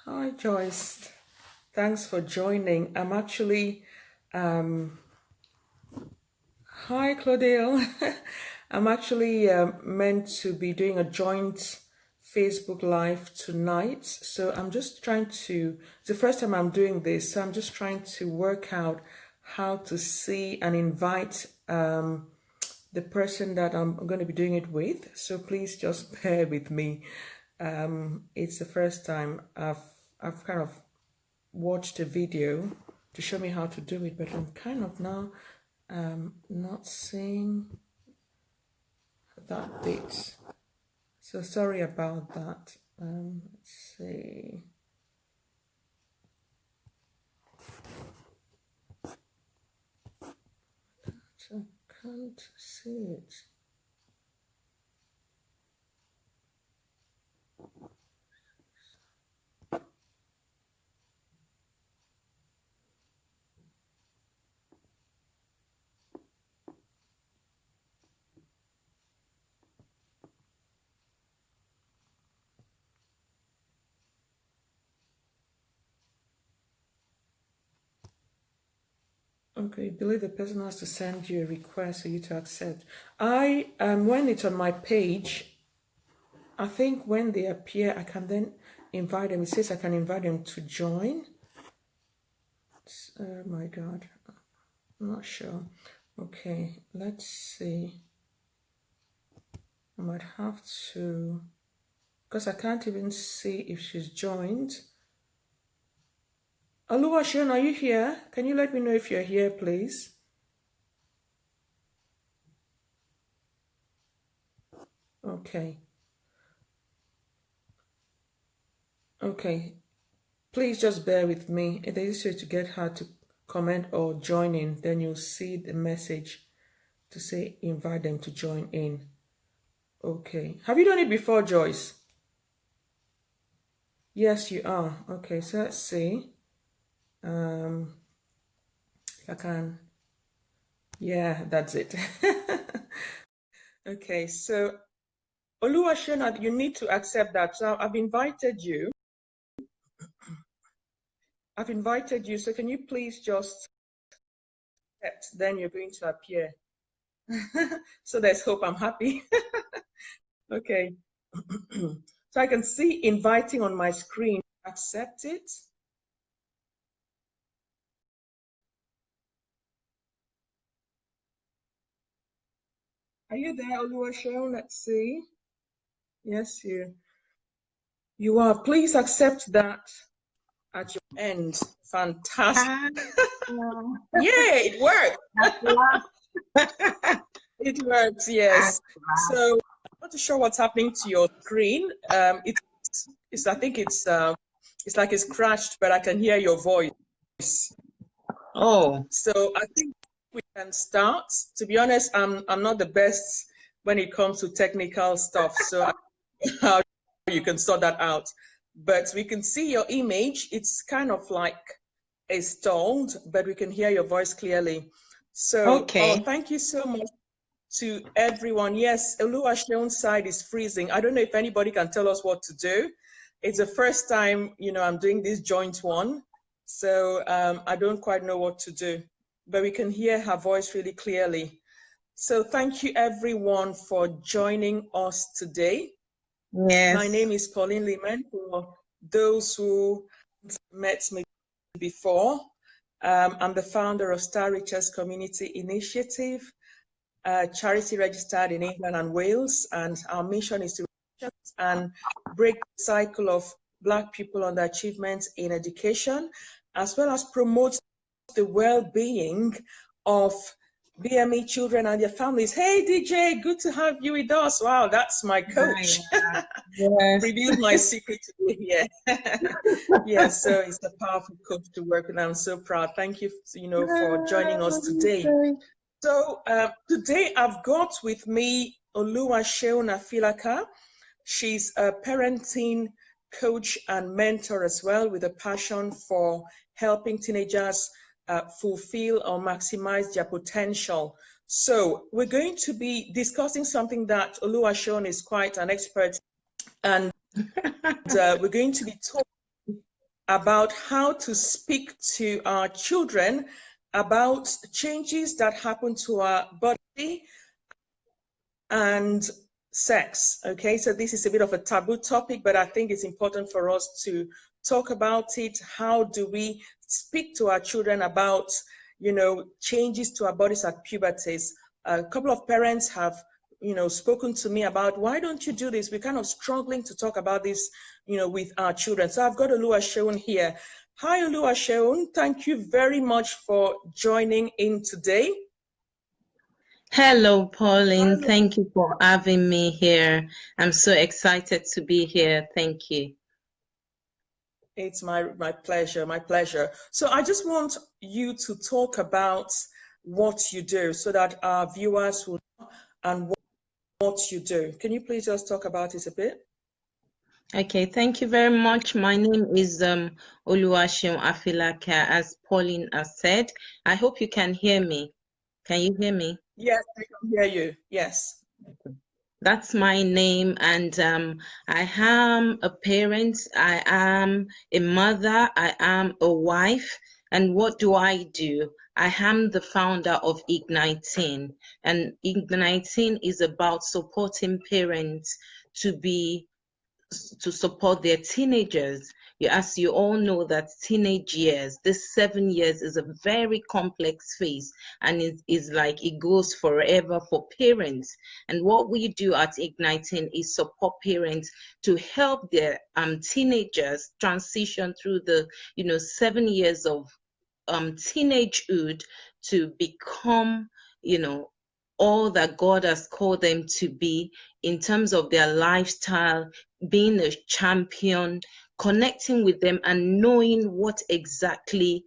Hi, Joyce. Thanks for joining. I'm actually, um, hi, Claudine. I'm actually meant to be doing a joint Facebook Live tonight. So I'm just trying to, it's the first time I'm doing this. So I'm just trying to work out how to see and invite the person that I'm going to be doing it with. So please just bear with me. It's the first time I've kind of watched a video to show me how to do it, but I'm kind of now not seeing that bit. So sorry about that. Let's see. I can't see it. Okay, believe the person has to send you a request for you to accept. When it's on my page, I think when they appear, I can then invite them. It says I can invite them to join. Oh my God, I'm not sure. Okay, let's see. I might have to, because I can't even see if she's joined. Oluwaseun, are you here? Can you let me know if you're here, please? Okay. Okay. Please just bear with me. It is easier to get her to comment or join in. Then you'll see the message to say invite them to join in. Okay. Have you done it before, Joyce? Yes, you are. Okay, so let's see. If I can. Yeah, that's it. Okay, so Oluwaseun, you need to accept that. So I've invited you. So can you please just accept? Then you're going to appear. So there's hope. I'm happy. Okay. So I can see inviting on my screen. Accept it. Are you there, Oluwaseun? Let's see. Yes, you are. Please accept that at your end. Fantastic. Yeah, it worked. It works, yes. So I'm not too sure what's happening to your screen. It's I think it's like it's crashed, but I can hear your voice. Oh. So I think we can start. To be honest, I'm not the best when it comes to technical stuff, so I don't know how you can sort that out. But we can see your image. It's kind of like it's stalled, but we can hear your voice clearly. So, Okay. thank you so much to everyone. Yes, Oluwaseun's side is freezing. I don't know if anybody can tell us what to do. It's the first time, I'm doing this joint one. So I don't quite know what to do, but we can hear her voice really clearly. So thank you everyone for joining us today. Yes. My name is Pauline Lehman. For those who met me before, I'm the founder of Star Riches Community Initiative, a charity registered in England and Wales, and our mission is to reach and break the cycle of Black people underachievement in education, as well as promote the well-being of BME children and their families. Hey, DJ, good to have you with us. Wow, that's my coach. Yes. Revealed my secret today. Yeah. Yeah, so it's a powerful coach to work with. I'm so proud. Thank you, for joining us today. So today I've got with me Oluwaseun Afilaka. She's a parenting coach and mentor as well, with a passion for helping teenagers fulfill or maximize their potential. So we're going to be discussing something that Oluwaseun is quite an expert, and we're going to be talking about how to speak to our children about changes that happen to our body and sex. Okay, so this is a bit of a taboo topic, but I think it's important for us to talk about it. How do we speak to our children about, changes to our bodies at puberties? A couple of parents have, spoken to me about, why don't you do this? We're kind of struggling to talk about this, with our children. So I've got Oluwaseun here. Hi, Oluwaseun. Thank you very much for joining in today. Hello, Pauline. Thank you for having me here. I'm so excited to be here. Thank you. It's my pleasure, my pleasure. So I just want you to talk about what you do so that our viewers will know and what you do. Can you please just talk about it a bit? Okay, thank you very much. My name is Oluwaseun Afilake, as Pauline has said. I hope you can hear me. Can you hear me? Yes, I can hear you. Yes. That's my name, and I am a parent, I am a mother, I am a wife. And what do? I am the founder of Igniting, and Igniting is about supporting parents to support their teenagers. As you all know, that teenage years, this 7 years, is a very complex phase, and it is like it goes forever for parents. And what we do at Igniting is support parents to help their teenagers transition through the 7 years of teenagehood to become, all that God has called them to be in terms of their lifestyle, being a champion, connecting with them, and knowing what exactly,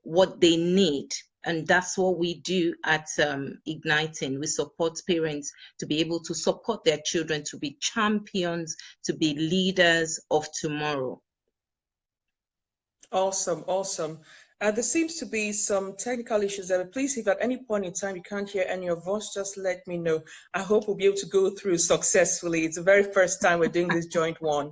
what they need. And that's what we do at Igniting. We support parents to be able to support their children to be champions, to be leaders of tomorrow. Awesome, awesome. There seems to be some technical issues there. Please, if at any point in time you can't hear any of us, just let me know. I hope we'll be able to go through successfully. It's the very first time we're doing this joint one.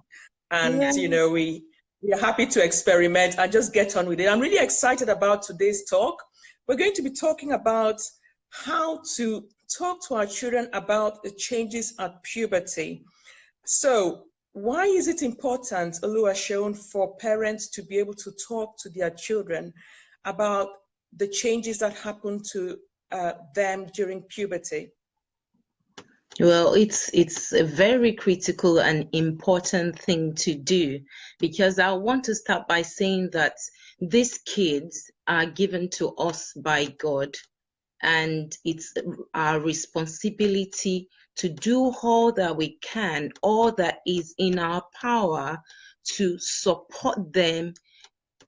And, Yeah. we're happy to experiment and just get on with it. I'm really excited about today's talk. We're going to be talking about how to talk to our children about the changes at puberty. So why is it important, Oluwaseun, for parents to be able to talk to their children about the changes that happen to them during puberty? Well, it's a very critical and important thing to do, because I want to start by saying that these kids are given to us by God, and it's our responsibility to do all that we can, all that is in our power, to support them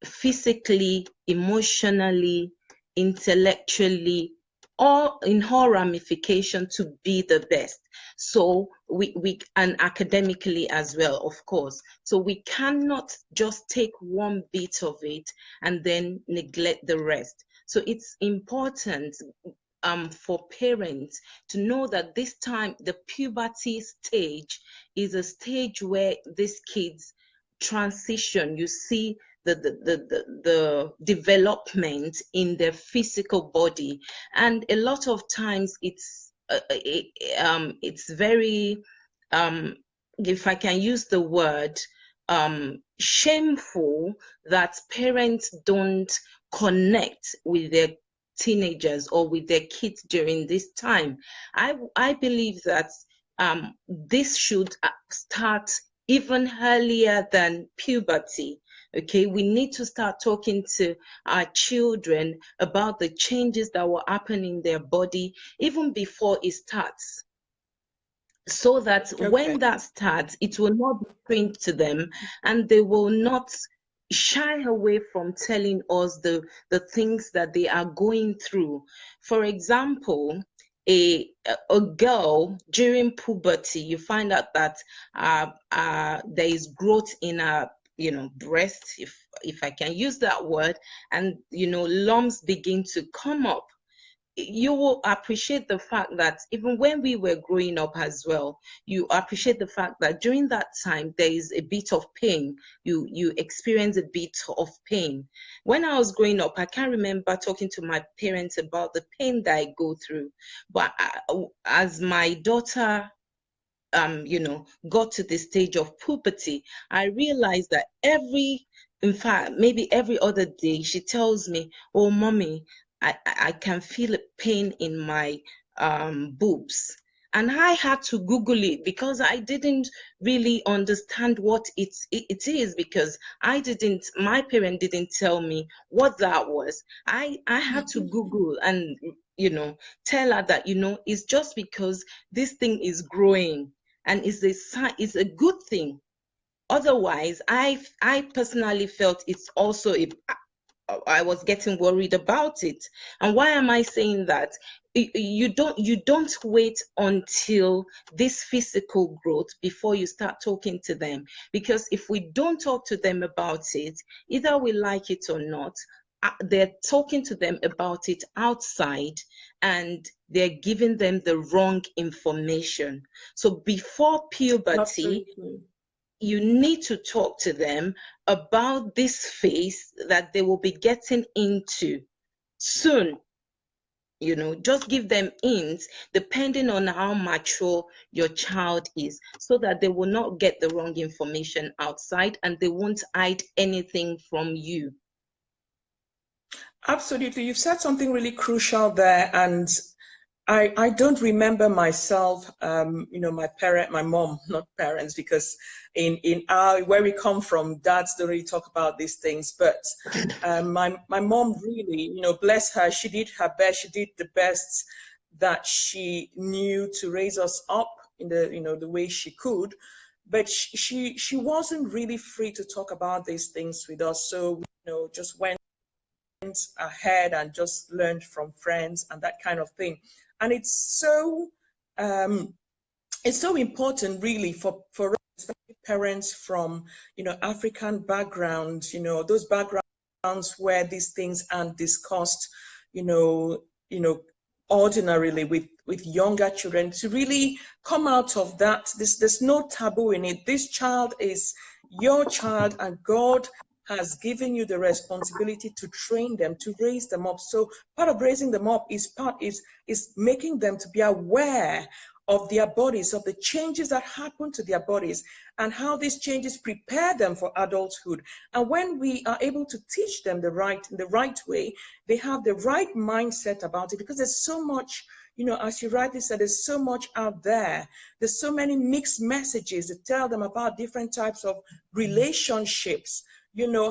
physically, emotionally, intellectually, all in all ramification, to be the best. So we and academically as well, of course. So we cannot just take one bit of it and then neglect the rest. So it's important for parents to know that this time, the puberty stage is a stage where these kids transition. You see the development in their physical body, and a lot of times it's very, if I can use the word, shameful that parents don't connect with their teenagers or with their kids during this time. I believe that this should start even earlier than puberty. Okay, we need to start talking to our children about the changes that will happen in their body even before it starts, so that Okay. when that starts, it will not be strange to them, and they will not shy away from telling us the things that they are going through. For example, a girl during puberty, you find out that there is growth in her, breast, if I can use that word, and lumps begin to come up. you will appreciate the fact that even when we were growing up as well, you appreciate the fact that during that time there is a bit of pain. You experience a bit of pain. When I was growing up, I can't remember talking to my parents about the pain that I go through. But as my daughter got to the stage of puberty, I realized that in fact, maybe every other day, she tells me, "Oh, mommy, I can feel a pain in my boobs." And I had to Google it because I didn't really understand what it is, because my parent didn't tell me what that was. I had to Google and, tell her that, it's just because this thing is growing, and it's a good thing. Otherwise, I personally felt it's also I was getting worried about it. And why am I saying that? You don't wait until this physical growth before you start talking to them, because if we don't talk to them about it, either we like it or not, they're talking to them about it outside, and they're giving them the wrong information. So before puberty, Absolutely. you need to talk to them about this phase that they will be getting into soon. Just give them hints depending on how mature your child is, so that they will not get the wrong information outside and they won't hide anything from you. Absolutely. You've said something really crucial there. And I don't remember myself, my mom, not parents, because in our, where we come from, dads don't really talk about these things. But my mom really, bless her, she did her best. She did the best that she knew to raise us up in the way she could. But she wasn't really free to talk about these things with us. So, just went ahead and just learned from friends and that kind of thing. And um, it's so important really for us, especially parents from African backgrounds, those backgrounds where these things aren't discussed, you know, you know, ordinarily with younger children, to really come out of that. There's no taboo in it. This child is your child, and God has given you the responsibility to train them, to raise them up. So part of raising them up is making them to be aware of their bodies, of the changes that happen to their bodies, and how these changes prepare them for adulthood. And when we are able to teach them in the right way, they have the right mindset about it, because there's so much, as you rightly said, there's so much out there. There's so many mixed messages that tell them about different types of relationships,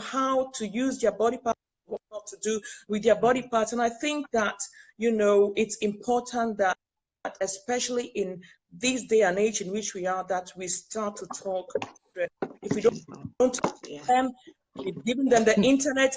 how to use their body parts, what not to do with their body parts. And I think that, it's important that, especially in this day and age in which we are, that we start to talk. If we don't talk Yeah. to them, we've given them the internet,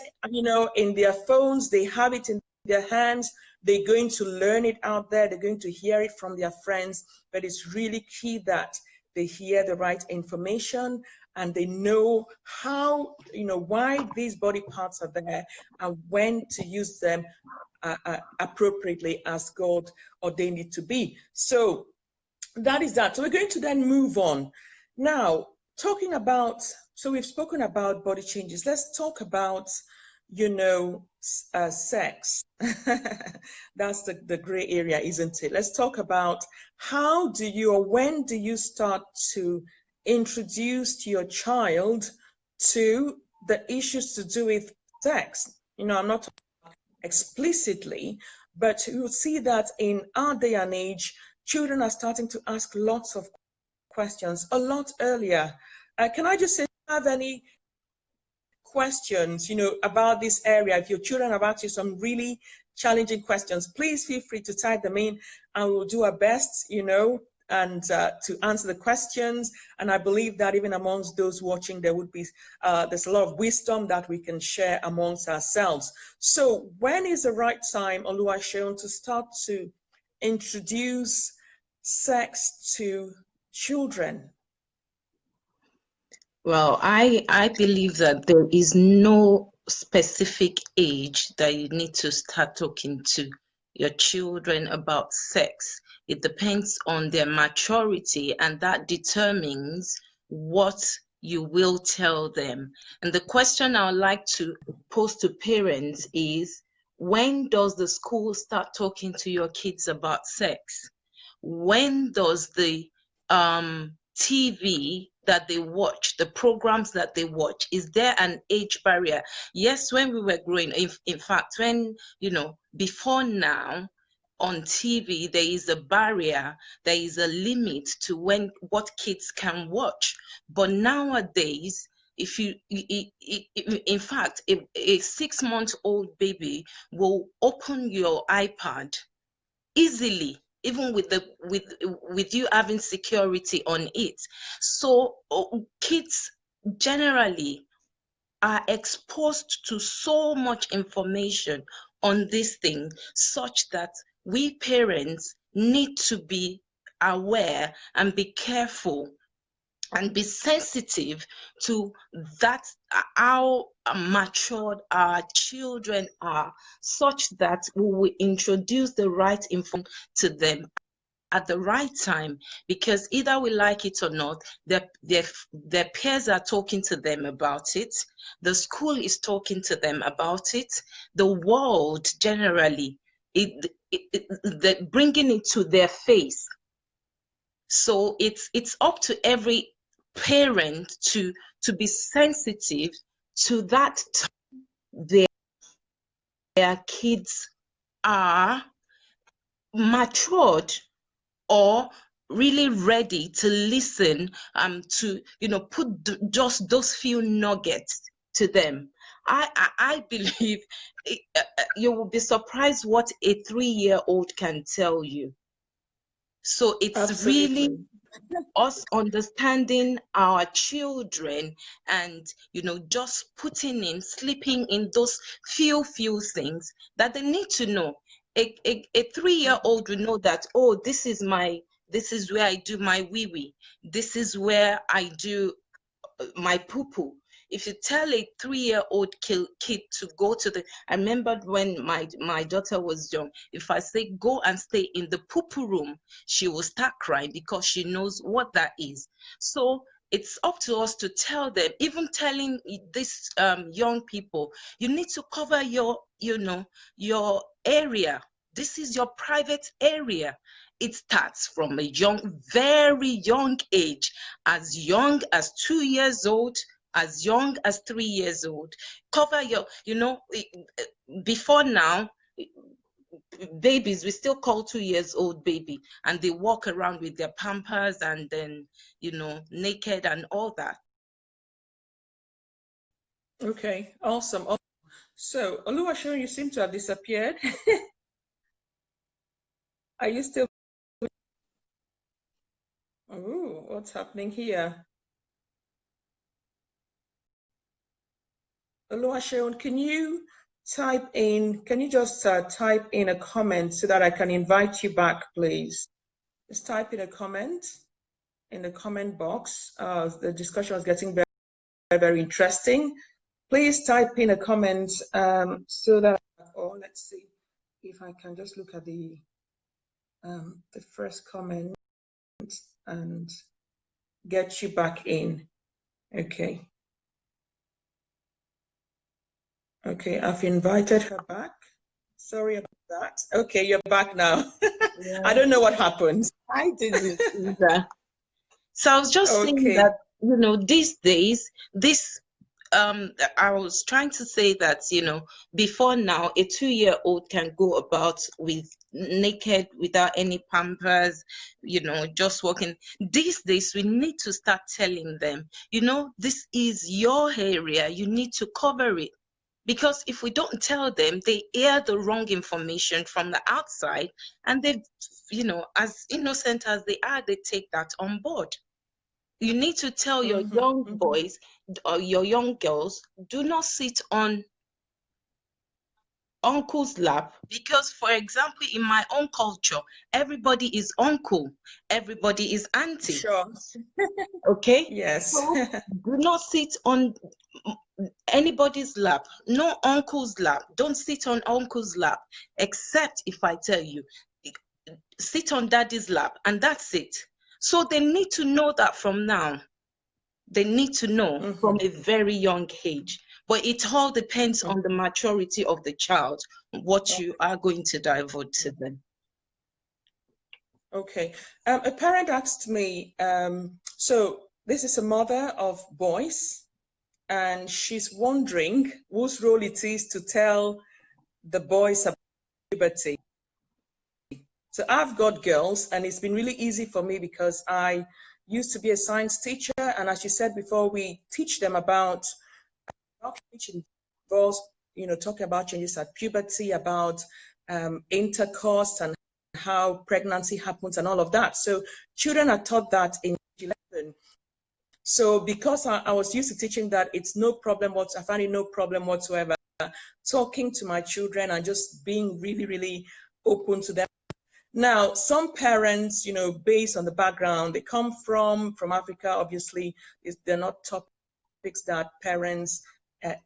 in their phones, they have it in their hands. They're going to learn it out there. They're going to hear it from their friends. But it's really key that they hear the right information and they know how, why these body parts are there and when to use them appropriately as God ordained it to be. So that is that. So we're going to then move on. Now, so we've spoken about body changes. Let's talk about, sex. That's the gray area, isn't it? Let's talk about how do you, or when do you start to introduce your child to the issues to do with sex? I'm not explicitly, but you'll see that in our day and age, children are starting to ask lots of questions a lot earlier. Can I just say, if you have any questions, about this area, if your children have asked you some really challenging questions, please feel free to type them in and we'll do our best, and to answer the questions. And I believe that even amongst those watching, there's a lot of wisdom that we can share amongst ourselves. So when is the right time, Oluwaseun, to start to introduce sex to children? Well, I believe that there is no specific age that you need to start talking to your children about sex. It depends on their maturity, and that determines what you will tell them. And the question I would like to pose to parents is, when does the school start talking to your kids about sex? When does the TV that they watch, the programs that they watch, is there an age barrier? Yes, when we were growing, in fact, when, before now, on TV, there is a barrier, there is a limit to what kids can watch. But nowadays, if you, in fact, a 6-month-old baby will open your iPad easily, even with you having security on it. So kids generally are exposed to so much information on this thing, such that we parents need to be aware and be careful and be sensitive to that, how matured our children are, such that we will introduce the right information to them at the right time. Because either we like it or not, their peers are talking to them about it, the school is talking to them about it, the world generally, they're bringing it to their face. So it's up to every parent to be sensitive to that. Their kids are matured or really ready to listen, to put just those few nuggets to them. I believe you will be surprised what a 3-year-old can tell you. So it's really Absolutely. us understanding our children, and just slipping in those few things that they need to know. A 3-year-old will know that, oh, this is where I do my wee wee, this is where I do my poo-poo. If you tell a 3-year-old kid to go to I remember when my daughter was young, if I say go and stay in the poo-poo room, she will start crying because she knows what that is. So it's up to us to tell them, even telling these young people, you need to cover your area. This is your private area. It starts from a very young age, as young as 2 years old, as young as 3 years old. Cover your, before now, babies, we still call 2 years old baby, and they walk around with their pampers and then, naked and all that. Okay, awesome. So, Oluwaseun, you seem to have disappeared. Are you still? Oh, what's happening here? Oluwaseun, can you just type in a comment so that I can invite you back, please? Just type in a comment in the comment box. The discussion is getting very, very interesting. Please type in a comment so that, let's see if I can just look at the first comment and get you back in. Okay. Okay, I've invited her back. Sorry about that. Okay, you're back now. Yeah. I don't know what happened. I didn't either. So I was just saying Okay. that, these days, I was trying to say that, before now, a 2-year-old can go about with naked, without any pampers, just walking. These days, we need to start telling them, this is your area, you need to cover it. Because if we don't tell them, they hear the wrong information from the outside, and they, as innocent as they are, they take that on board. You need to tell your young boys or your young girls, do not sit on uncle's lap, because for example in my own culture, everybody is uncle, everybody is auntie. Sure. Okay, Yes. so do not sit on anybody's lap, no uncle's lap. Don't sit on uncle's lap, except if I tell you, sit on daddy's lap, and that's it. So they need to know that from now. They need to know from a very young age. But it all depends on the maturity of the child, what you are going to divulge to them. Okay. A parent asked me, so this is a mother of boys, and she's wondering whose role it is to tell the boys about puberty. So I've got girls, and it's been really easy for me because I used to be a science teacher, and as you said before, we teach them about which involves, talking about changes at puberty, about intercourse and how pregnancy happens and all of that. So children are taught that in 11. So because I was used to teaching that, it's no problem. I find it no problem whatsoever talking to my children and just being really, really open to them. Now, some parents, based on the background they come from Africa, obviously, they're not topics that parents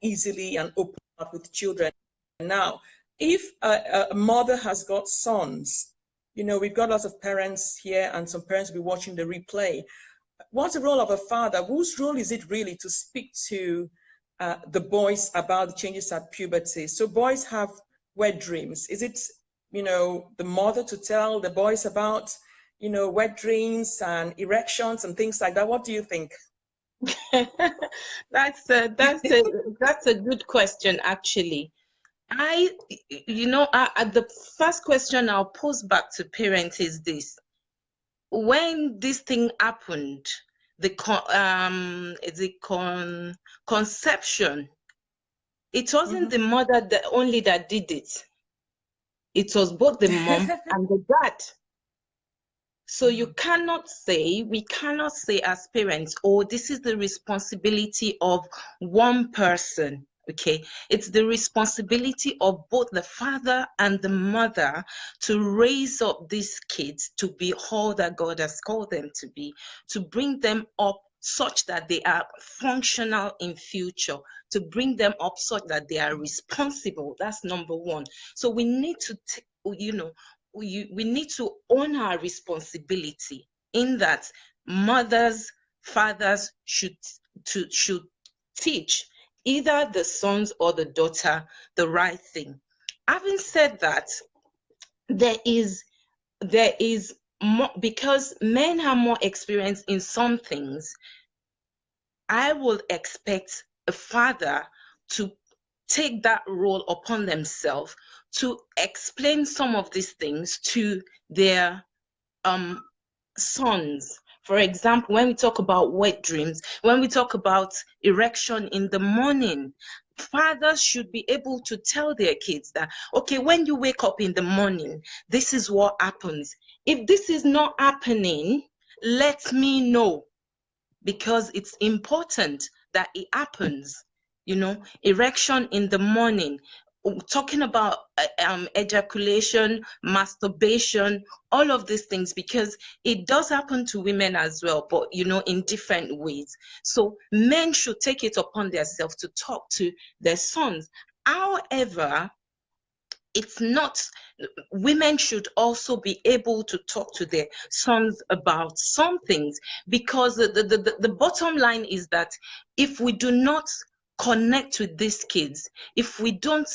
easily and open up with children. Now, if a mother has got sons, we've got lots of parents here, and some parents will be watching the replay. What's the role of a father? Whose role is it really to speak to the boys about the changes at puberty? So boys have wet dreams. Is it, the mother to tell the boys about, wet dreams and erections and things like that? What do you think? That's a good question, actually. The first question I'll pose back to parents is this: when this thing happened, the conception, it wasn't the mother that did it. It was both the mom and the dad. So we cannot say as parents, oh, this is the responsibility of one person. Okay, it's the responsibility of both the father and the mother to raise up these kids to be all that God has called them to be, to bring them up such that they are functional in future, to bring them up such that they are responsible. That's number one. So we need to, we need to own our responsibility in that mothers, fathers should teach either the sons or the daughter the right thing. Having said that, there is more, because men have more experience in some things. I will expect a father to take that role upon themselves to explain some of these things to their sons. For example, when we talk about wet dreams, when we talk about erection in the morning, fathers should be able to tell their kids that, okay, when you wake up in the morning, this is what happens. If this is not happening, let me know, because it's important that it happens. Erection in the morning, talking about ejaculation, masturbation, all of these things, because it does happen to women as well, but in different ways. So men should take it upon themselves to talk to their sons. However, it's not, women should also be able to talk to their sons about some things, because the bottom line is that if we do not connect with these kids, if we don't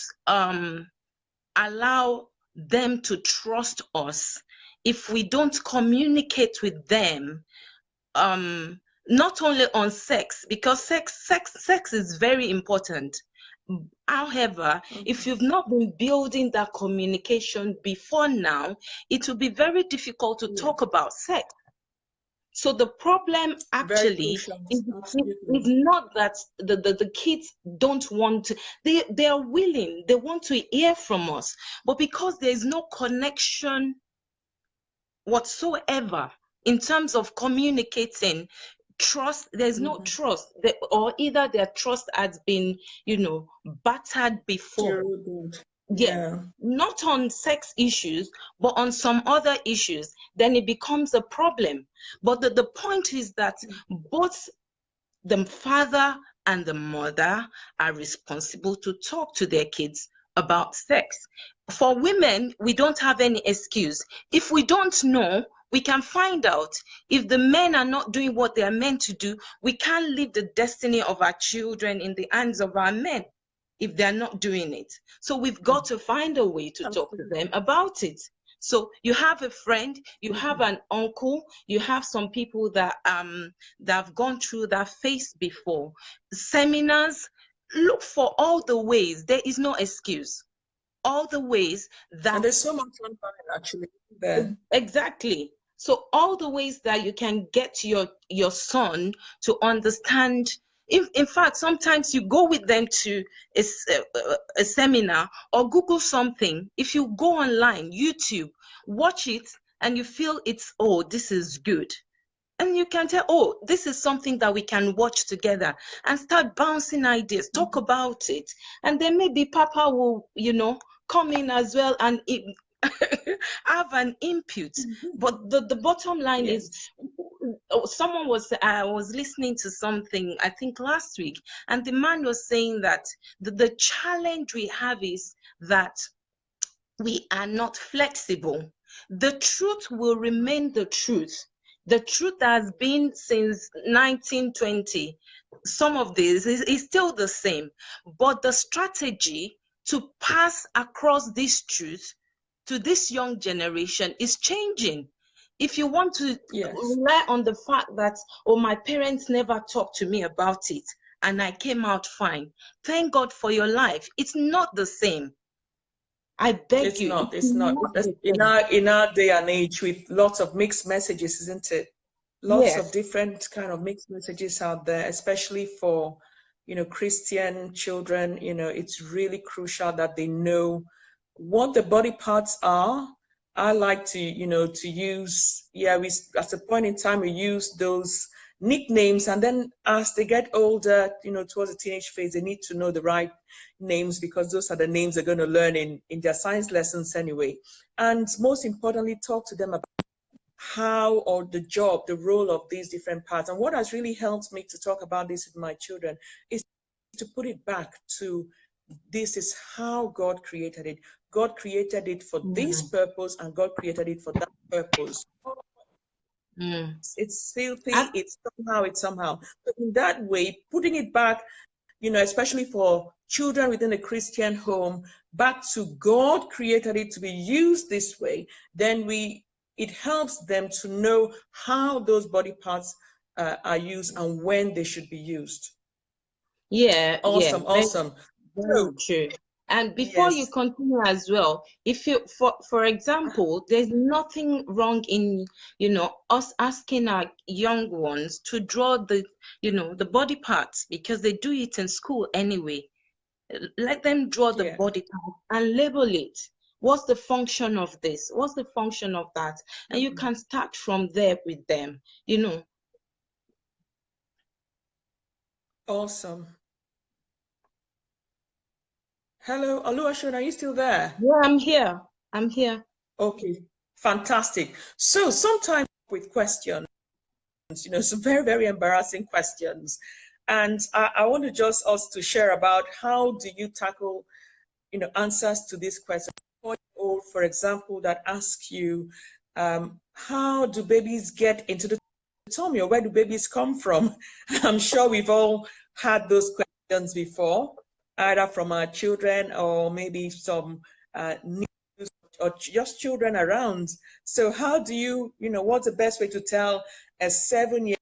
allow them to trust us, if we don't communicate with them, not only on sex, because sex is very important. However, if you've not been building that communication before now, it will be very difficult to talk about sex. So the problem actually is not that the kids don't want to, they are willing, they want to hear from us, but because there is no connection whatsoever in terms of communicating, trust, there's no trust, or either their trust has been battered before. Yeah, Yeah. not on sex issues, but on some other issues, then it becomes a problem. But the point is that both the father and the mother are responsible to talk to their kids about sex. For women, we don't have any excuse. If we don't know, we can find out. If the men are not doing what they are meant to do, we can't leave the destiny of our children in the hands of our men if they're not doing it. So we've got to find a way to talk to them Absolutely. about it. So you have a friend, you have an uncle, you have some people that have gone through that phase before. Seminars, look for all the ways. There is no excuse. All the ways And that there's so much online actually there. exactly. So all the ways that you can get your son to understand. In fact, sometimes you go with them to a seminar or Google something. If you go online, YouTube, watch it, and you feel it's, oh, this is good, and you can tell, oh, this is something that we can watch together, and start bouncing ideas, talk about it. And then maybe Papa will, come in as well and have an input. But the bottom line is, Yes. someone was, I was listening to something, I think last week, and the man was saying that the challenge we have is that we are not flexible. The truth will remain the truth. The truth has been since 1920. Some of this is still the same, but the strategy to pass across this truth to this young generation is changing. If you want to Yes. rely on the fact that, oh, my parents never talked to me about it and I came out fine, thank God for your life. It's not the same. I beg It's you, not. it's It's not. not It's the in same. our day and age with lots of mixed messages, isn't it? Lots of Yes. different kind of mixed messages out there, especially for, Christian children. It's really crucial that they know what the body parts are. I like to, to use, yeah, we at a point in time we use those nicknames, and then as they get older, towards the teenage phase, they need to know the right names because those are the names they're going to learn in their science lessons anyway. And most importantly, talk to them about how or the job, the role of these different parts. And what has really helped me to talk about this with my children is to put it back to this is how God created it. God created it for this Mm, purpose, and God created it for that purpose. mm. It's filthy, I, it's somehow. So in that way, putting it back, especially for children within a Christian home, back to God created it to be used this way, then it helps them to know how those body parts are used and when they should be used. yeah, yeah, Awesome, very, awesome. very So, true. And before you yes. continue as well, if you, for example, there's nothing wrong in, us asking our young ones to draw the body parts because they do it in school anyway. Let them draw the Yeah. body part and label it. What's the function of this? What's the function of that? And you Mhm. can start from there with them. Awesome. Hello, Oluwaseun, are you still there? Yeah, I'm here. I'm here. Okay, fantastic. So sometimes with questions, some very, very embarrassing questions. And I want to just us to share about how do you tackle, answers to these questions. Or, for example, that ask you, how do babies get into the tummy, or where do babies come from? I'm sure we've all had those questions before, either from our children or maybe some news or just children around. So how do what's the best way to tell a 7-year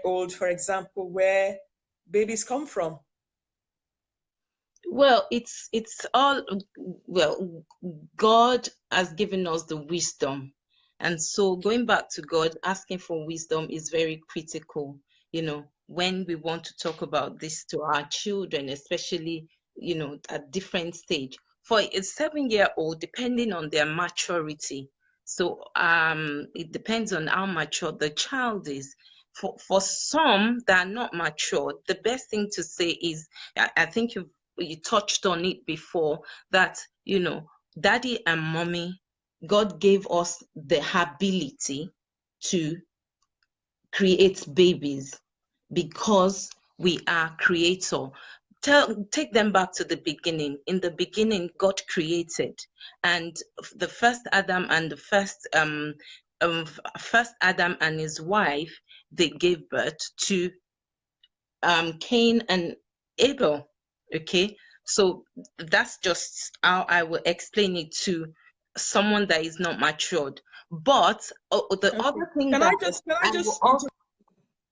old, for example, where babies come from? Well, it's all, well, God has given us the wisdom. And so going back to God, asking for wisdom is very critical, when we want to talk about this to our children, especially, at different stage. For a 7-year old, depending on their maturity. So it depends on how mature the child is. For some that are not mature, the best thing to say is, I think you touched on it before, that daddy and mommy, God gave us the ability to create babies because we are creator. Take them back to the beginning. In the beginning, God created, and the first Adam and the first Adam and his wife, they gave birth to Cain and Abel. Okay, so that's just how I will explain it to someone that is not matured. But the Okay. other thing Can I that just, can I I will just, also,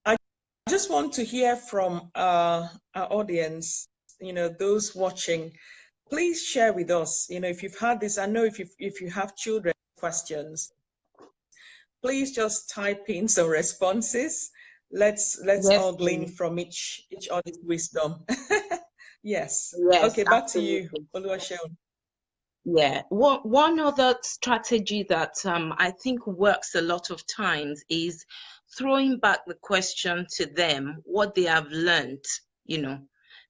I just want to hear from our audience, those watching. Please share with us, if you've had this. I know if you have children questions, please just type in some responses. Let's yes, all glean please. from each other's wisdom. Yes. Yes, Okay, back to you, absolutely. Oluwaseun. Yeah. One other strategy that I think works a lot of times is throwing back the question to them, what they have learned, you know.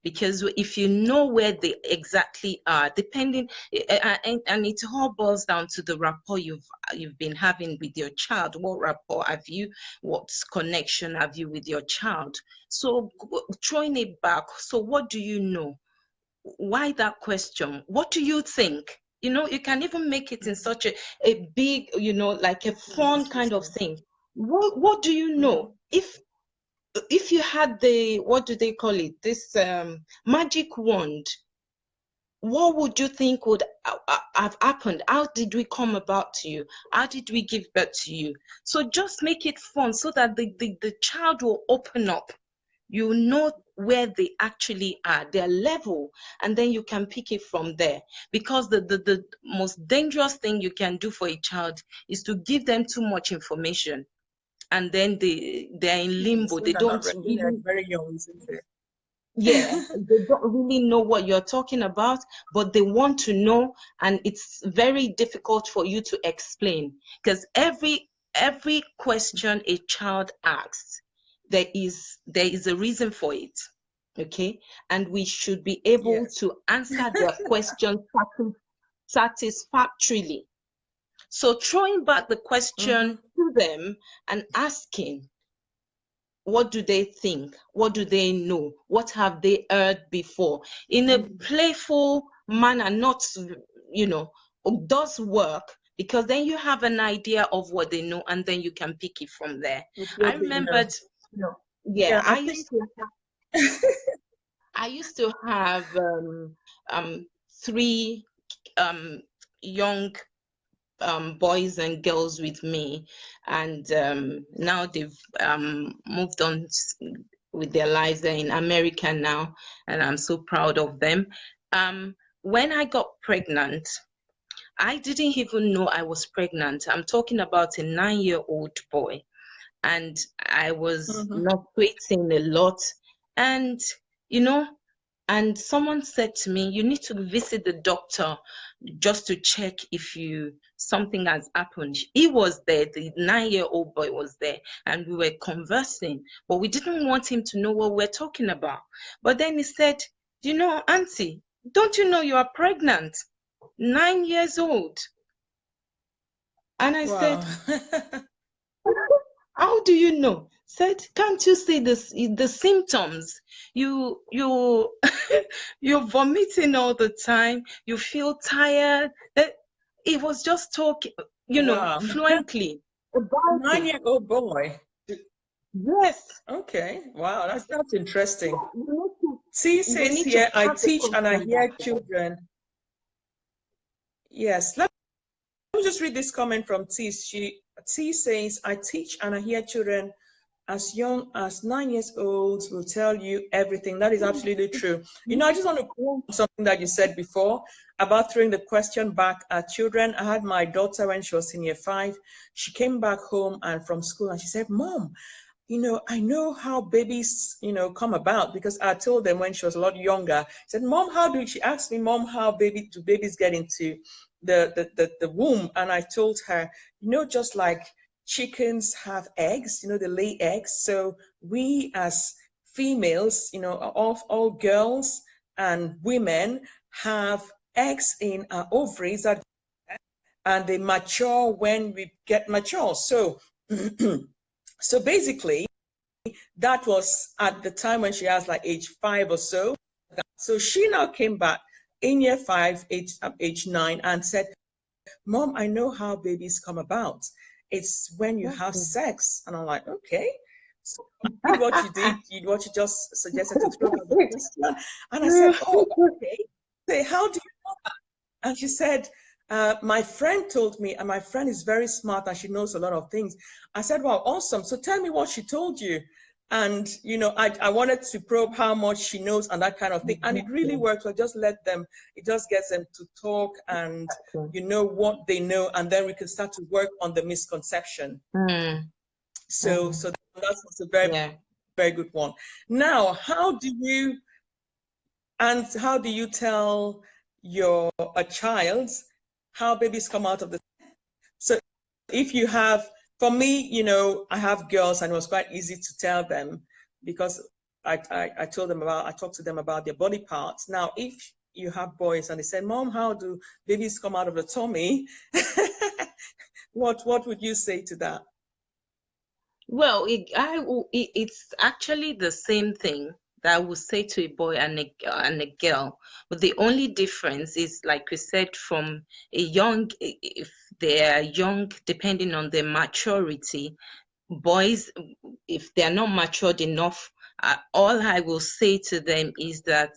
Because if you know where they exactly are, depending, and it all boils down to the rapport you've been having with your child. What rapport have you? What connection have you with your child? So throwing it back. So what do you know? Why that question? What do you think? You can even make it in such a big, like a fun kind of thing. What do you know? Mm-hmm. If you had the, what do they call it, this magic wand, what would you think would have happened? How did we come about to you? How did we give birth to you? So just make it fun so that the child will open up. You know where they actually are, their level, and then you can pick it from there. Because the most dangerous thing you can do for a child is to give them too much information, and then they're in limbo. Yes, when They they're not don't ready, when they're really, very young, isn't it? yeah, they don't really know what you're talking about, but they want to know, and it's very difficult for you to explain, because every question a child asks, there is a reason for it. Okay, and we should be able Yes. to answer their questions satisfactorily. So throwing back the Mm-hmm. question to them and asking, what do they think? What do they know? What have they heard before? In a playful manner, not, you know, does work, because then you have an idea of what they know, and then you can pick it from there. With I what they know. remembered, yeah, Yeah, I think. I used to have three um young boys and girls with me, and now they've moved on with their lives. They're in America now, and I'm so proud of them. When I got pregnant, I didn't even know I was pregnant. I'm talking about a 9-year-old boy, and I was Mm-hmm. menstruating a lot, and you know, and someone said to me, you need to visit the doctor just to check if you something has happened. He was there, the 9-year-old boy was there, and we were conversing, but we didn't want him to know what we're talking about. But then he said, auntie, don't you know you are pregnant? 9 years old. And I Wow. said, how do you know? Said, can't you see the symptoms? You you're vomiting all the time. You feel tired. That it was just talking, Wow. fluently about it. 9-year-old boy. Yes. Okay. Wow, that's interesting. You need to T you says need to here, I pass the teach and I question back hear there. children. Yes. Let me just read this comment from T. T says, I teach and I hear children as young as 9 years old will tell you everything. That is absolutely true. I just want to Yeah. quote something that you said before about throwing the question back at children. I had my daughter when she was in year 5. She came back home and from school and she said, Mom, I know how babies, come about because I told them when she was a lot younger. I said, Mom, she asked me, Mom, how do babies get into the womb? And I told her, just like chickens have eggs, they lay eggs. So we as females, all girls and women have eggs in our ovaries are, and they mature when we get mature. So, so basically, that was at the time when she was like age 5 or so. So she now came back in year 5, age 9, and said, Mom, I know how babies come about. It's when you have sex. And I'm like, okay. So you did what you did, what you just suggested to throw out the question. And I said, oh, okay. Say, how do you know that? And she said, my friend told me, and my friend is very smart and she knows a lot of things. I said, wow, awesome. So tell me what she told you. And, you know, I wanted to probe how much she knows and that kind of thing. And it really works. I just let them, it just gets them to talk and, you know, what they know. And then we can start to work on the misconception. So that's a very, very good one. Now, how do you tell a child how babies come out of the, so if you have, for me, you know, I have girls and it was quite easy to tell them because I talked to them about their body parts. Now, if you have boys and they say, Mom, how do babies come out of the tummy? What would you say to that? Well, it's actually the same thing that I would say to a boy and a girl, but the only difference is, like we said, from a young, if they are young, depending on their maturity, boys, if they are not matured enough, all I will say to them is that,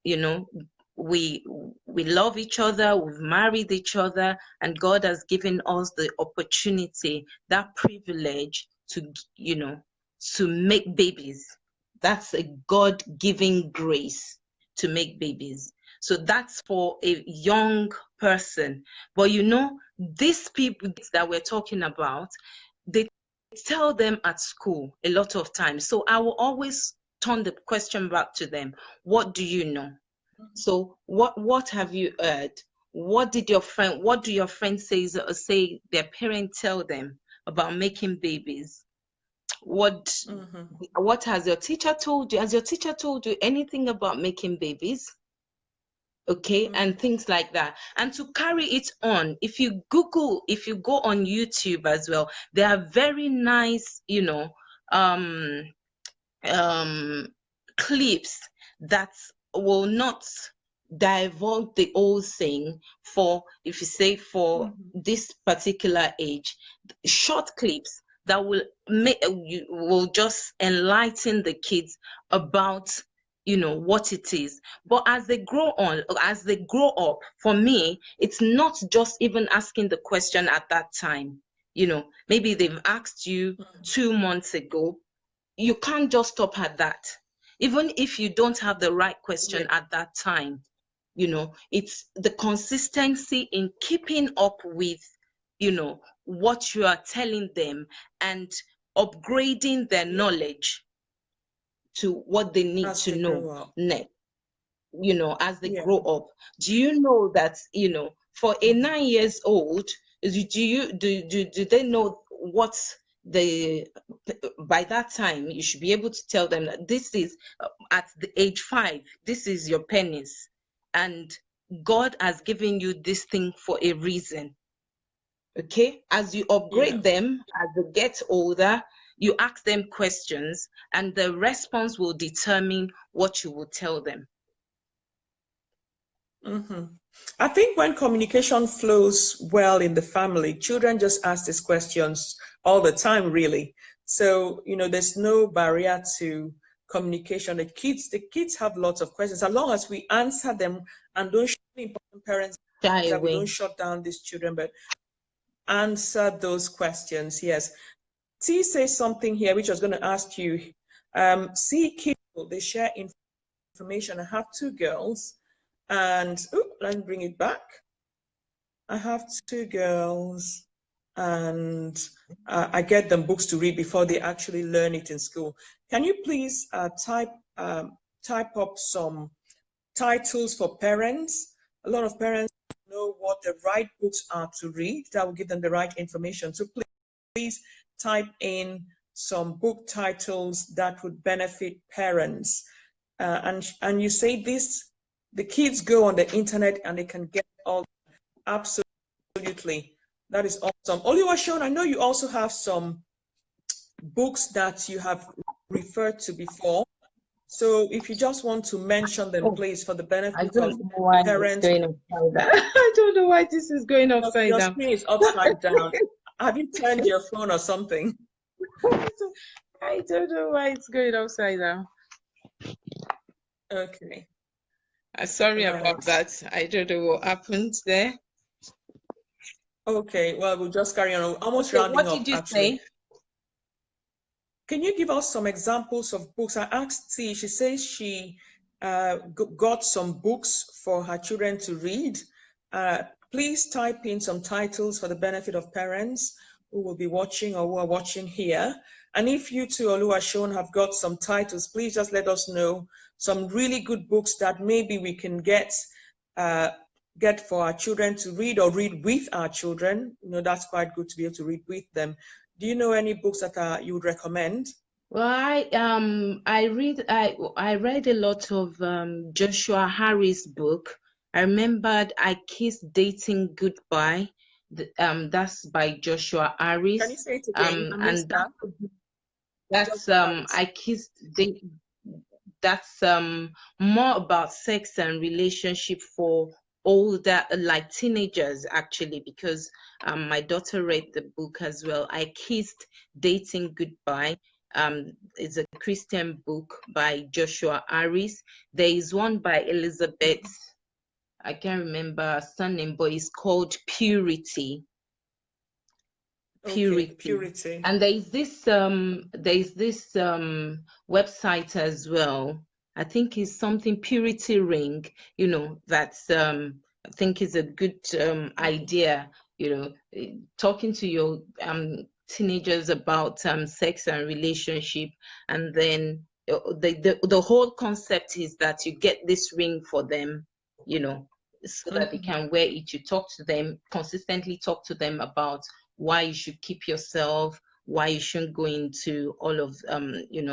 you know, we love each other, we've married each other, and God has given us the opportunity, that privilege to, you know, to make babies. That's a God-given grace to make babies. So that's for a young person. But you know, these people that we're talking about, they tell them at school a lot of times. So I will always turn the question back to them. What do you know? So what have you heard? What do your friends say their parents tell them about making babies? What has your teacher told you? Has your teacher told you anything about making babies? Okay, and things like that. And to carry it on, if you go on YouTube as well, there are very nice, you know, um um clips that will not divulge the whole thing, for, if you say, for this particular age, short clips that will make you will just enlighten the kids about, you know, what it is. But as they grow up, for me, it's not just even asking the question at that time. You know, maybe they've asked you 2 months ago, you can't just stop at that. Even if you don't have the right question at that time, you know, it's the consistency in keeping up with, you know, what you are telling them, and upgrading their knowledge to what they need As to they know grow up. next, you know, as they Yeah. grow up. Do you know that, you know, for a 9 years old, do they know what the by that time you should be able to tell them that this is, at the age 5, this is your penis, and God has given you this thing for a reason. Okay, as you Yeah. upgrade them, as they get older, you ask them questions, and the response will determine what you will tell them. I think when communication flows well in the family, children just ask these questions all the time, really. So, you know, there's no barrier to communication. The kids have lots of questions. As long as we answer them and don't show the important parents Shy that we away. don't shut down these children, but answer those questions. Yes. T says something here, which I was going to ask you. See, kids, they share information. I have 2 girls, and let me bring it back. I have 2 girls, and I get them books to read before they actually learn it in school. Can you please type up some titles for parents? A lot of parents know what the right books are to read. That will give them the right information. So please type in some book titles that would benefit parents. And you say the kids go on the internet and they can get all. Absolutely. That is awesome. Oluwaseun, I know you also have some books that you have referred to before. So if you just want to mention them, Oh, please, for the I benefit of don't know why it's parents. going upside down. I don't know why this is going upside Your down. screen is upside down. Have you turned your phone or something? I don't know why it's going upside down. Okay. Sorry about Right. that. I don't know what happened there. Okay. Well, we'll just carry on. We're almost Okay, rounding what did up, you actually. say? Can you give us some examples of books? I asked T, she says she got some books for her children to read. Please type in some titles for the benefit of parents who will be watching or who are watching here. And if you too, Oluwaseun, have got some titles, please just let us know some really good books that maybe we can uh, get for our children to read or read with our children. You know, that's quite good to be able to read with them. Do you know any books that you would recommend? Well, I read a lot of Joshua Harris' book. I remembered I Kissed Dating Goodbye. That's by Joshua Can you Harris. say it again? I missed And that. that's Joshua Harris. I Kissed that's more about sex and relationship for older, like teenagers, actually, because my daughter read the book as well. I Kissed Dating Goodbye. It's a Christian book by Joshua Harris. There is one by Elizabeth, I can't remember her surname, but it's called Purity. Okay, Purity. Purity. And there is this website as well. I think it's something Purity Ring, that's I think is a good idea, talking to your teenagers about sex and relationship. And then the whole concept is that you get this ring for them, so that they Mhm. can wear it. You talk to them, consistently talk to them about why you should keep yourself, why you shouldn't go into all of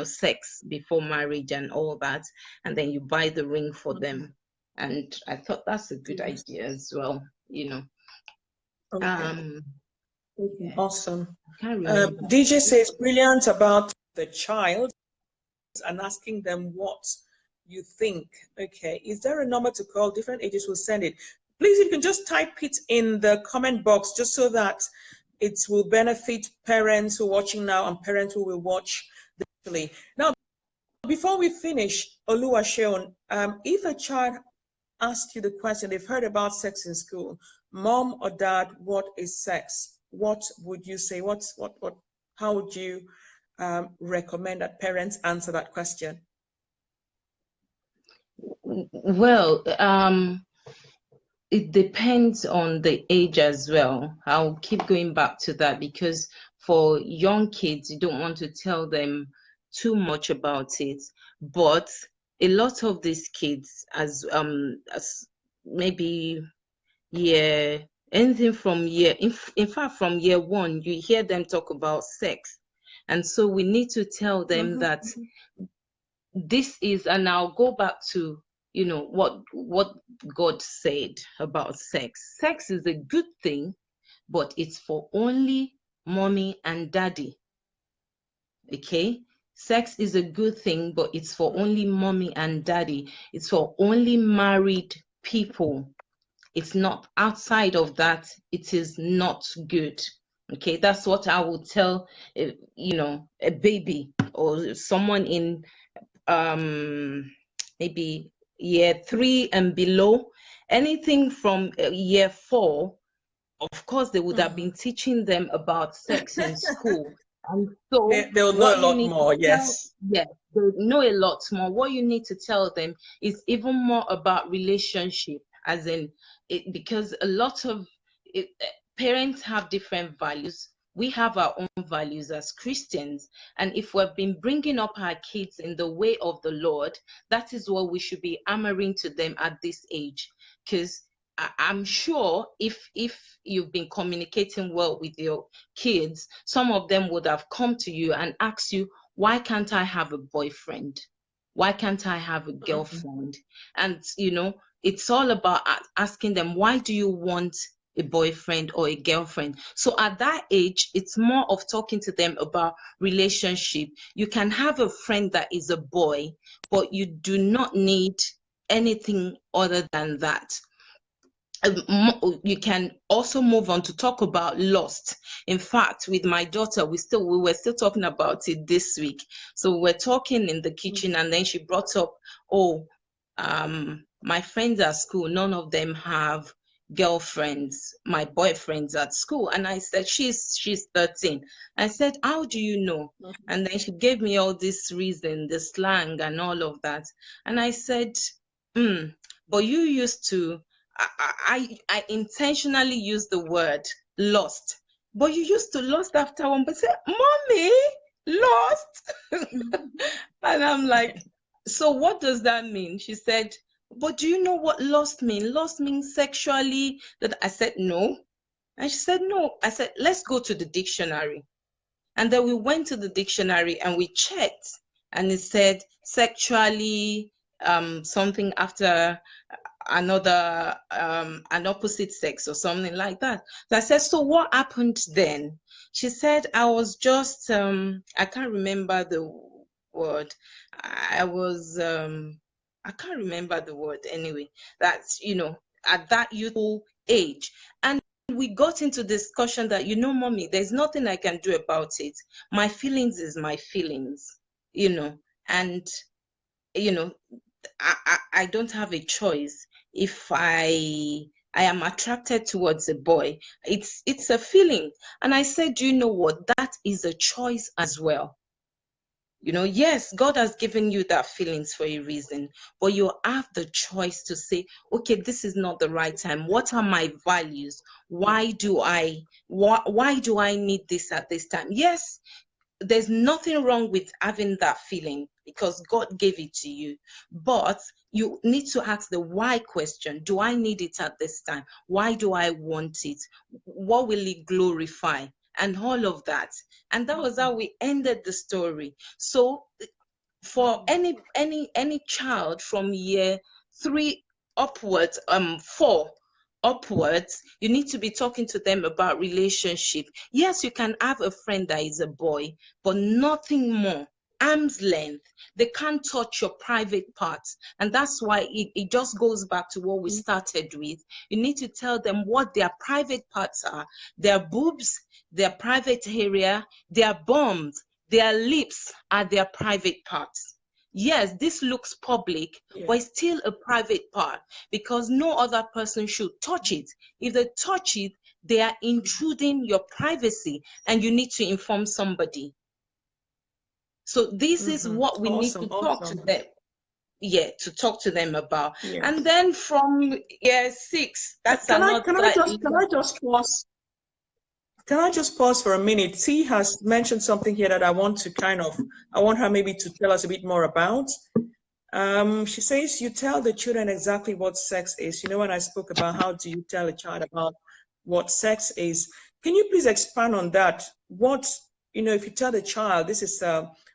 sex before marriage and all that, and then you buy the ring for Mhm. them. And I thought that's a good Yes. idea as well. Okay. Um, Okay. yeah, Awesome. I can't remember. DJ says brilliant about the child and asking them what you think. Okay. Is there a number to call? Different ages will send it. Please, if you can just type it in the comment box just so that it will benefit parents who are watching now and parents who will watch digitally. Now, before we finish, Oluwaseun, if a child asks you the question, they've heard about sex in school, mom or dad, what is sex? What would you say? How would you recommend that parents answer that question? Well, it depends on the age as well. I'll keep going back to that because for young kids, you don't want to tell them too much about it. But a lot of these kids, as maybe year anything from in fact from year one, you hear them talk about sex. And so we need to tell them Mhm, that mhm, this is, and I'll go back to what God said about sex. Sex is a good thing, but it's for only mommy and daddy. Okay, sex is a good thing, but it's for only mommy and daddy. It's for only married people. It's not outside of that. It is not good. Okay, that's what I would tell a baby or someone in maybe year 3 and below. Anything from year 4, of course they would have been mhm. teaching them about sex in school. And so They'll know what a you lot need to more, tell, yes. yes, they know a lot more. What you need to tell them is even more about relationship, as in it, because a lot of it, parents have different values. We have our own values as Christians, and if we've been bringing up our kids in the way of the Lord, that is what we should be hammering to them at this age. Because I'm sure if you've been communicating well with your kids, some of them would have come to you and asked you, why can't I have a boyfriend? Why can't I have a Mhm. girlfriend? And it's all about asking them, why do you want a boyfriend or a girlfriend? So at that age, it's more of talking to them about relationship. You can have a friend that is a boy, but you do not need anything other than that. You can also move on to talk about lust. In fact, with my daughter, we were still talking about it this week. So we're talking in the kitchen, and then she brought up, oh, my friends at school, none of them have girlfriends, my boyfriends at school. And I said, she's 13. I said, how do you know? And then she gave me all this reason, the slang and all of that. And I said, but you used to, I intentionally use the word lost, but you used to lust after one, but say, mommy, lost. And I'm like, so what does that mean? She said, but do you know what lost means? Lost means sexually. That I said, no. And she said, no. I said, let's go to the dictionary. And then we went to the dictionary and we checked, and it said sexually, something after another, an opposite sex or something like that. So I said, so what happened then? She said, I was just, I can't remember the word. I was, I can't remember the word anyway. That's, at that youthful age. And we got into discussion that, mommy, there's nothing I can do about it. My feelings is my feelings, and, I don't have a choice. If I am attracted towards a boy, it's a feeling. And I said, do you know what? That is a choice as well. Yes, God has given you that feelings for a reason, but you have the choice to say, okay, this is not the right time. What are my values? Why do I need this at this time? Yes, there's nothing wrong with having that feeling because God gave it to you. But you need to ask the why question. Do I need it at this time? Why do I want it? What will it glorify? And all of that. And that was how we ended the story. So for any child from year 3 upwards, 4 upwards, you need to be talking to them about relationship. Yes, you can have a friend that is a boy, but nothing more. Arm's length. They can't touch your private parts. And that's why it just goes back to what we started with. You need to tell them what their private parts are. Their boobs, their private area, their bums, their lips are their private parts. Yes, this looks public, but it's still a private part because no other person should touch it. If they touch it, they are intruding your privacy and you need to inform somebody. So this is what we need to talk to them. Yeah, to talk to them about. And then from year 6, that's another. Can I just pause for a minute? T has mentioned something here that I want her maybe to tell us a bit more about. She says, you tell the children exactly what sex is. When I spoke about how do you tell a child about what sex is, can you please expand on that? If you tell the child, this is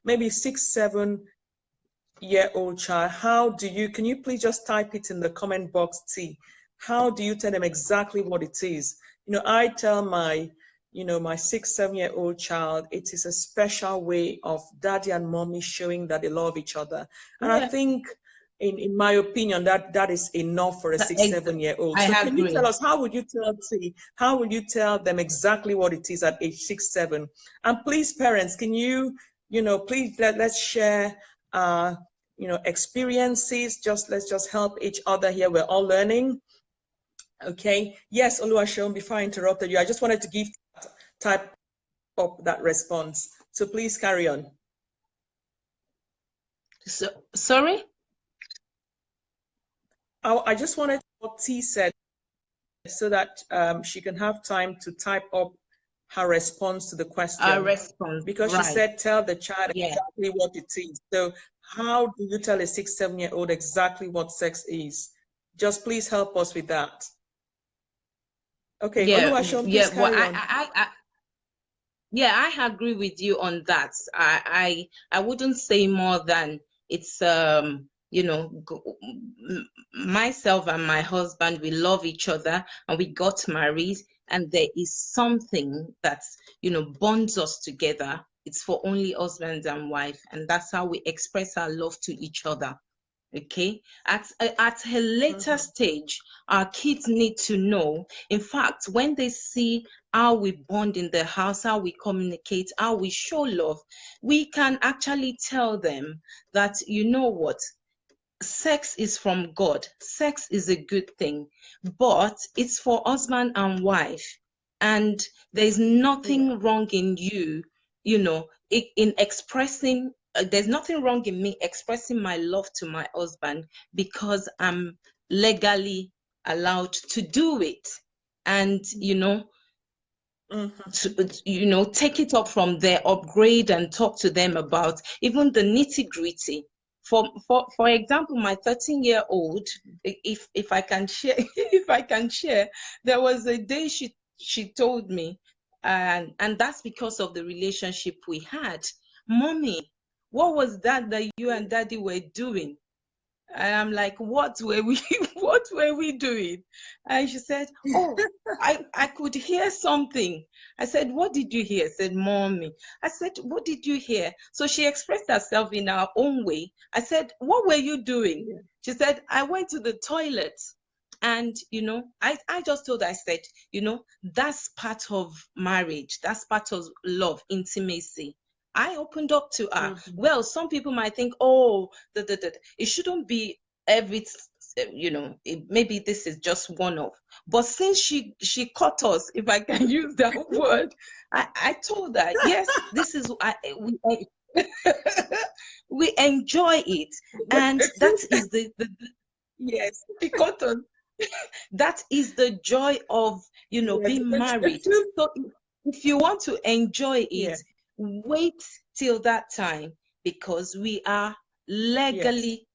maybe 6, 7-year-old child, can you please just type it in the comment box, T? How do you tell them exactly what it is? I tell my 6, 7-year-old child, it is a special way of daddy and mommy showing that they love each other. And I think, in my opinion, that is enough for a 6, 7-year-old. So can you tell us, how would you tell them exactly what it is at age 6, 7? And please, parents, can you, please let's share experiences. Let's just help each other here. We're all learning. Okay. Yes, Oluwaseun, before I interrupted you, I just wanted to type up that response. So please carry on. So, sorry? I just wanted what T said so that she can have time to type up her response to the question. Because she said, tell the child exactly what it is. So how do you tell a 6, 7-year-old exactly what sex is? Just please help us with that. Okay, Oluwaseun, please carry on. I agree with you on that. I wouldn't say more than it's you know, myself and my husband, we love each other and we got married, and there is something that, you know, bonds us together. It's for only husband and wife, and that's how we express our love to each other. Okay, at a later stage, our kids need to know. In fact, when they see how we bond in the house, how we communicate, how we show love, we can actually tell them that, you know what, sex is from God. Sex is a good thing, but it's for husband and wife. And there's Yeah. nothing wrong in you, you know, in expressing, there's nothing wrong in me expressing my love to my husband because I'm legally allowed to do it. And, you know, you know, take it up from there, upgrade and talk to them about even the nitty-gritty. For example, my 13-year-old, if I can share, if I can share, there was a day she told me, and that's because of the relationship we had. Mommy, what was that you and daddy were doing? And I'm like, what were we what were we doing? And she said, oh, I could hear something. I said, what did you hear? Said, mommy. I said, what did you hear? So she expressed herself in her own way. I said, what were you doing? Yeah. She said, I went to the toilet. And, you know, I just told her, I said, you know, that's part of marriage. That's part of love, intimacy. I opened up to her. Well, some people might think, oh, it shouldn't be every, you know, maybe this is just one of. But since she caught us, if I can use that word, I told her, yes, this is we enjoy it, and The that truth, is the yes, she caught us. That is the joy of, you know, yes, being the married. truth, So if you want to enjoy it, yeah, wait till that time, because we are yes. legally,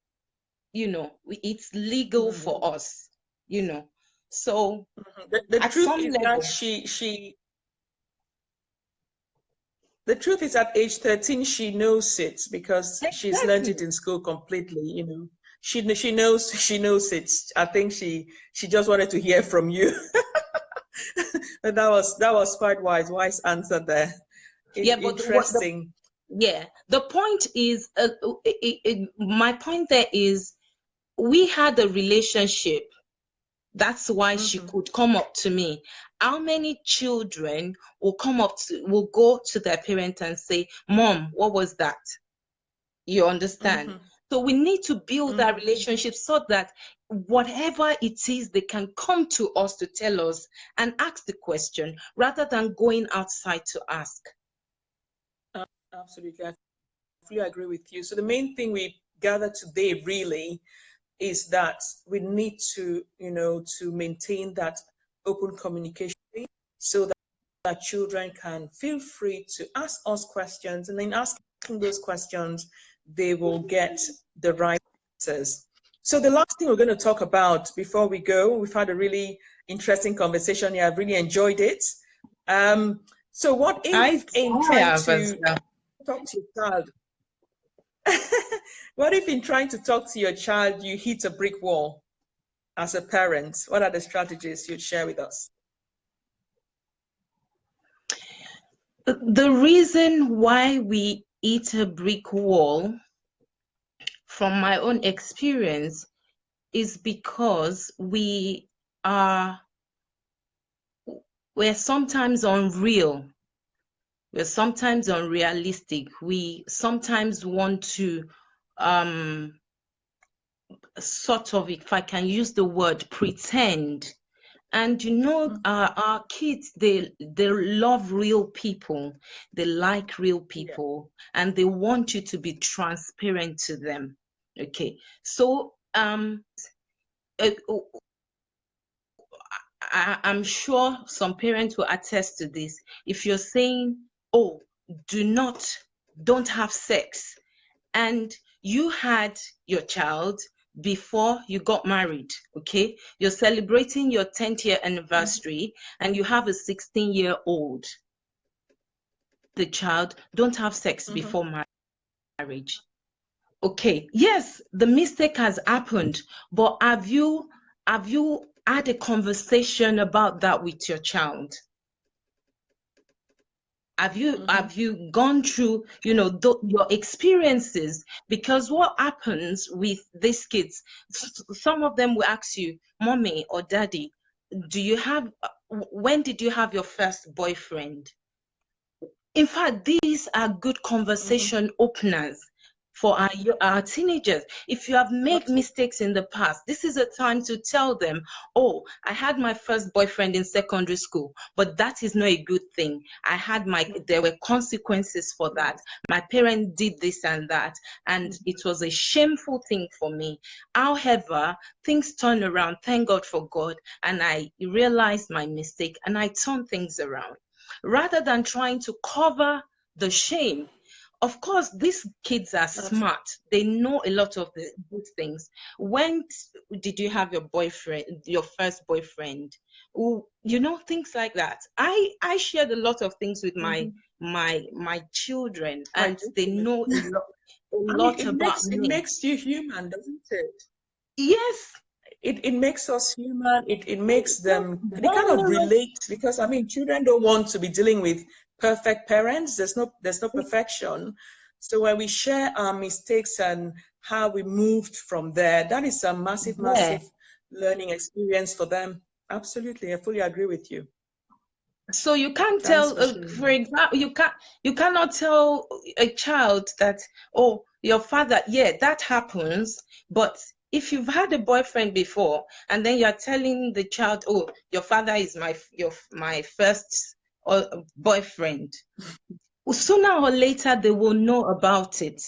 you know, it's legal for us, you know. So The at truth some is that level, the truth is at age 13 she knows it because she's learned exactly. it in school completely, you know. She knows it. I think she just wanted to hear from you. But that was quite wise answer there. Yeah, but what the Interesting. yeah, the point is, my point there is, we had a relationship. That's why she could come up to me. How many children will go to their parent and say, Mom, what was that? You understand? So we need to build that relationship so that whatever it is, they can come to us to tell us and ask the question rather than going outside to ask. Absolutely. I fully agree with you. So the main thing we gathered today really is that we need to, to maintain that open communication so that children can feel free to ask us questions, and then asking those questions, they will get the right answers. So the last thing we're going to talk about before we go, we've had a really interesting conversation here. I've really enjoyed it. So what if in I trying have as to well. talk to your child, what if in trying to talk to your child, you hit a brick wall as a parent? What are the strategies you'd share with us? The reason why we eat a brick wall, from my own experience, is because are we're sometimes unreal. We're sometimes unrealistic. We sometimes want to sort of, if I can use the word, pretend. And you know, our kids, they love real people, they like real Yeah. people, and they want you to be transparent to them. Okay, so uh, I'm sure some parents will attest to this. If you're saying, oh, do not, don't have sex, and you had your child before you got married, okay? You're celebrating your 10th year anniversary and you have a 16-year-old. The child, don't have sex before marriage. okay, yes, the mistake has happened, but have you had a conversation about that with your child? Have you Mm-hmm. have you gone through, your experiences? Because what happens with these kids, some of them will ask you, mommy or daddy, do you have when did you have your first boyfriend? In fact, these are good Mm-hmm. conversation openers for our teenagers. If you have made Absolutely. mistakes in the past, this is a time to tell them, oh, I had my first boyfriend in secondary school, but that is not a good thing. There were consequences for that. My parents did this and that, and it was a shameful thing for me. However, things turned around, thank God for God, and I realized my mistake and I turned things around rather than trying to cover the shame. Of course, these kids are Absolutely. smart. They know a lot of the good things. When did you have your boyfriend, your first boyfriend? Things like that. I shared a lot of things with my Mm-hmm. my children, I and do they too. know a I mean, lot about it me. makes you human, doesn't it? Yes, It makes us human. It makes yes, them, they kind of vulnerable. relate, because I mean, children don't want to be dealing with perfect parents. There's no perfection. So when we share our mistakes and how we moved from there, that is a massive, Yeah. massive learning experience for them. Absolutely, I fully agree with you. So you can't Thanks tell, for sharing for that. example, you cannot tell a child that, oh, your father, yeah, that happens. But if you've had a boyfriend before, and then you're telling the child, oh, your father is my first boyfriend, sooner or later they will know about it,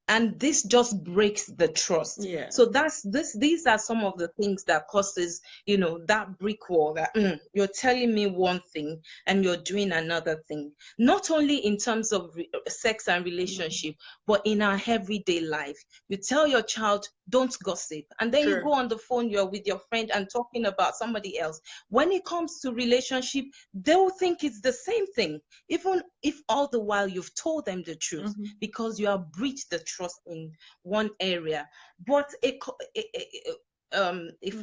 and this just breaks the trust. Yeah. So these are some of the things that causes, that brick wall, that you're telling me one thing and you're doing another thing, not only in terms of sex and Mhm. relationship, but in our everyday life. You tell your child, don't gossip, and then you True. go on the phone, you're with your friend and talking about somebody else. When it comes to relationship, they'll think it's the same thing, even if all the while you've told them the truth, Hmm. because you have breached the trust in one area. But if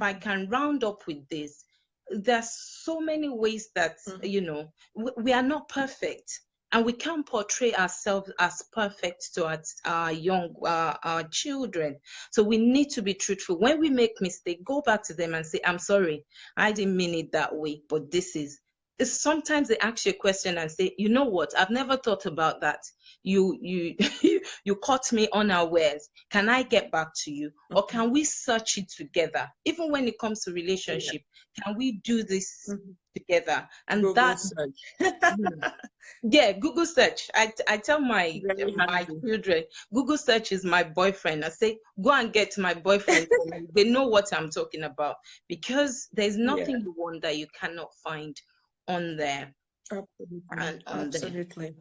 I Hmm. can round up with this, there's so many ways that, Hmm. we are not perfect, and we can't portray ourselves as perfect to our children. So we need to be truthful. When we make mistake, go back to them and say, I'm sorry, I didn't mean it that way, but this is. Sometimes they ask you a question and say, you know what, I've never thought about that. You you caught me unawares. Can I get back to you, or Hmm. can we search it together? Even when it comes to Yeah. relationship, can we do this Hmm. together? And Google that, search. yeah, Google search. I tell Very my handy. children, Google search is my boyfriend. I say, go and get my boyfriend for me. They know what I'm talking about, because there's Yeah. nothing you want that you cannot find on there, Absolutely. and on there. Absolutely.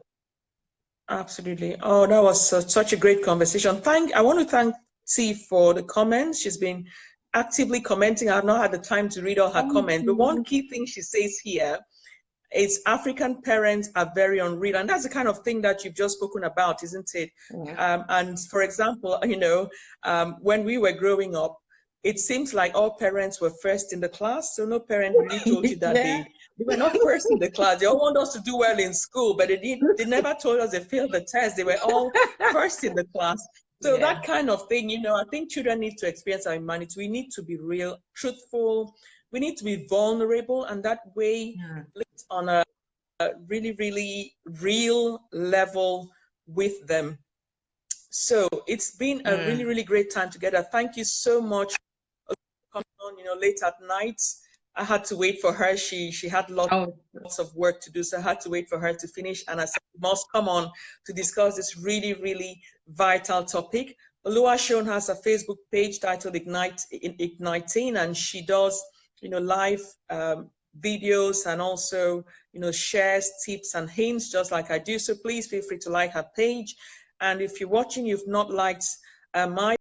Absolutely. Oh, that was such a great conversation. I want to thank T for the comments. She's been actively commenting. I've not had the time to read all her Thank comments, but one you. key thing she says here is African parents are very unreal, and that's the kind of thing that you've just spoken about, isn't it? Yeah. And for example, when we were growing up, it seems like all parents were first in the class. So no parent really told you that Yeah. they were not first in the class. They all want us to do well in school, but they never told us they failed the test. They were all first in the class. So Yeah. that kind of thing, I think children need to experience our humanity. We need to be real, truthful. We need to be vulnerable, and that way Yeah. on a really, really real level with them. So it's been a really, Mm. really great time together. Thank you so much for coming on, late at night. I had to wait for her. She had lots Oh, of work to do, so I had to wait for her to finish. And I said, you must come on to discuss this really, really vital topic. Olua Shone has a Facebook page titled Igniting, and she does, live videos, and also, shares tips and hints just like I do. So please feel free to like her page. And if you're watching, you've not liked my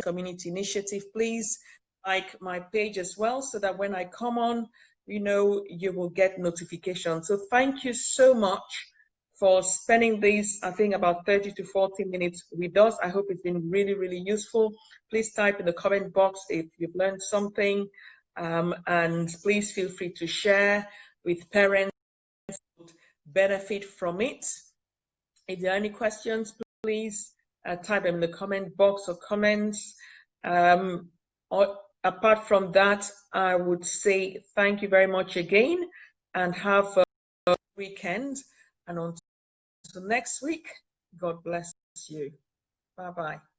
community initiative, please like my page as well, so that when I come on, you will get notifications. So thank you so much for spending these, I think, about 30 to 40 minutes with us. I hope it's been really, really useful. Please type in the comment box if you've learned something, and please feel free to share with parents who would benefit from it. If there are any questions, please type them in the comment box or comments. Or apart from that, I would say thank you very much again, and have a weekend. And until next week, God bless you. Bye-bye.